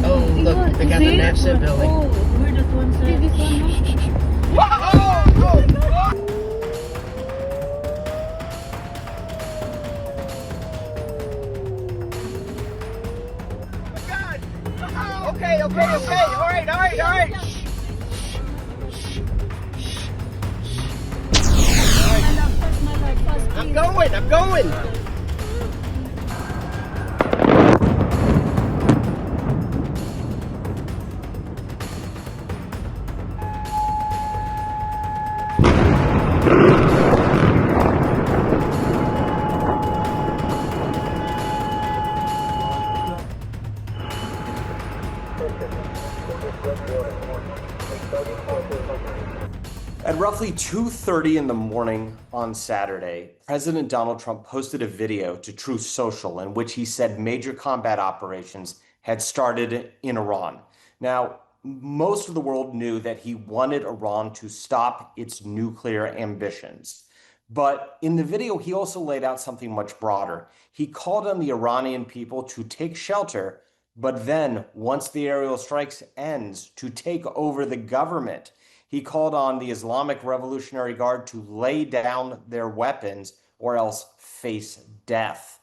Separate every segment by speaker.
Speaker 1: Oh, look, they got the Navset building.
Speaker 2: Oh, where that one, sir? This one, no?
Speaker 1: Okay. All right. I'm going.
Speaker 3: At roughly 2:30 in the morning on Saturday, President Donald Trump posted a video to Truth Social in which he said major combat operations had started in Iran. Now, most of the world knew that he wanted Iran to stop its nuclear ambitions. But in the video, he also laid out something much broader. He called on the Iranian people to take shelter, but then, once the aerial strikes ends, to take over the government. He called on the Islamic Revolutionary Guard to lay down their weapons or else face death.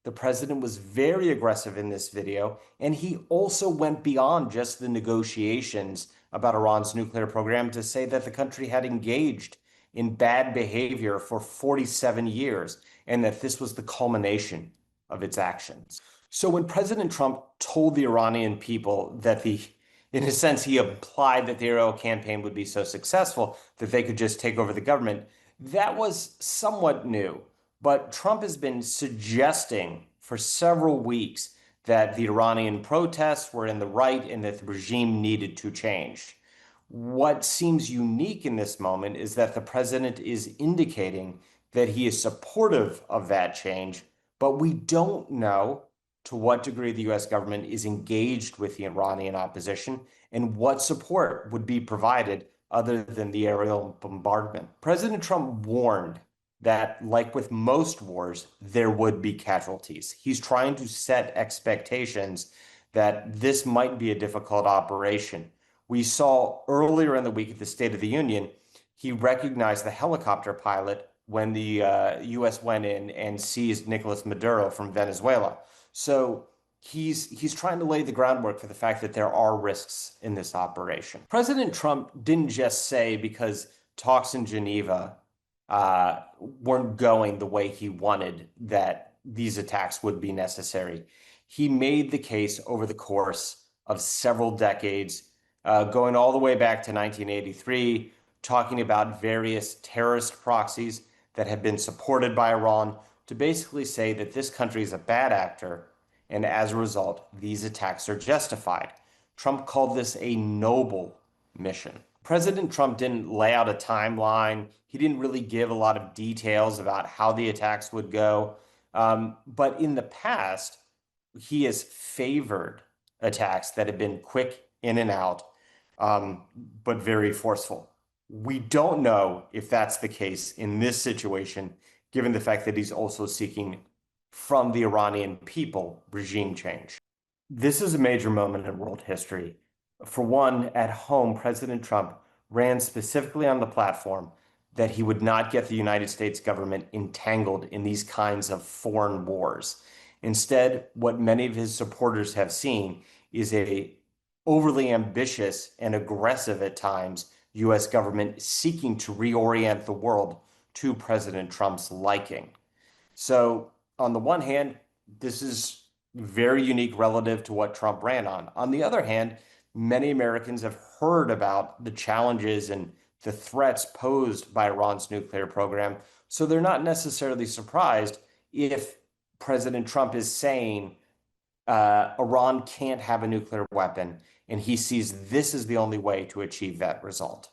Speaker 3: The president was very aggressive in this video, and he also went beyond just the negotiations about Iran's nuclear program to say that the country had engaged in bad behavior for 47 years and that this was the culmination of its actions. So when President Trump told the Iranian people that in a sense, he implied that the aerial campaign would be so successful that they could just take over the government, that was somewhat new. But Trump has been suggesting for several weeks that the Iranian protests were in the right and that the regime needed to change. What seems unique in this moment is that the president is indicating that he is supportive of that change, but we don't know to what degree the U.S. government is engaged with the Iranian opposition and what support would be provided other than the aerial bombardment. President Trump warned that, like with most wars, there would be casualties. He's trying to set expectations that this might be a difficult operation. We saw earlier in the week at the State of the Union, he recognized the helicopter pilot when the U.S. went in and seized Nicolas Maduro from Venezuela. So he's trying to lay the groundwork for the fact that there are risks in this operation. President Trump didn't just say because talks in Geneva weren't going the way he wanted that these attacks would be necessary. He made the case over the course of several decades, going all the way back to 1983, talking about various terrorist proxies that have been supported by Iran, to basically say that this country is a bad actor, and as a result, these attacks are justified. Trump called this a noble mission. President Trump didn't lay out a timeline. He didn't really give a lot of details about how the attacks would go. But in the past, he has favored attacks that have been quick in and out, but very forceful. We don't know if that's the case in this situation, given the fact that he's also seeking from the Iranian people regime change. This is a major moment in world history. For one, at home, President Trump ran specifically on the platform that he would not get the United States government entangled in these kinds of foreign wars. Instead, what many of his supporters have seen is a overly ambitious and aggressive at times U.S. government seeking to reorient the world to President Trump's liking. So on the one hand, this is very unique relative to what Trump ran on. On the other hand, many Americans have heard about the challenges and the threats posed by Iran's nuclear program. So they're not necessarily surprised if President Trump is saying Iran can't have a nuclear weapon, and he sees this as the only way to achieve that result.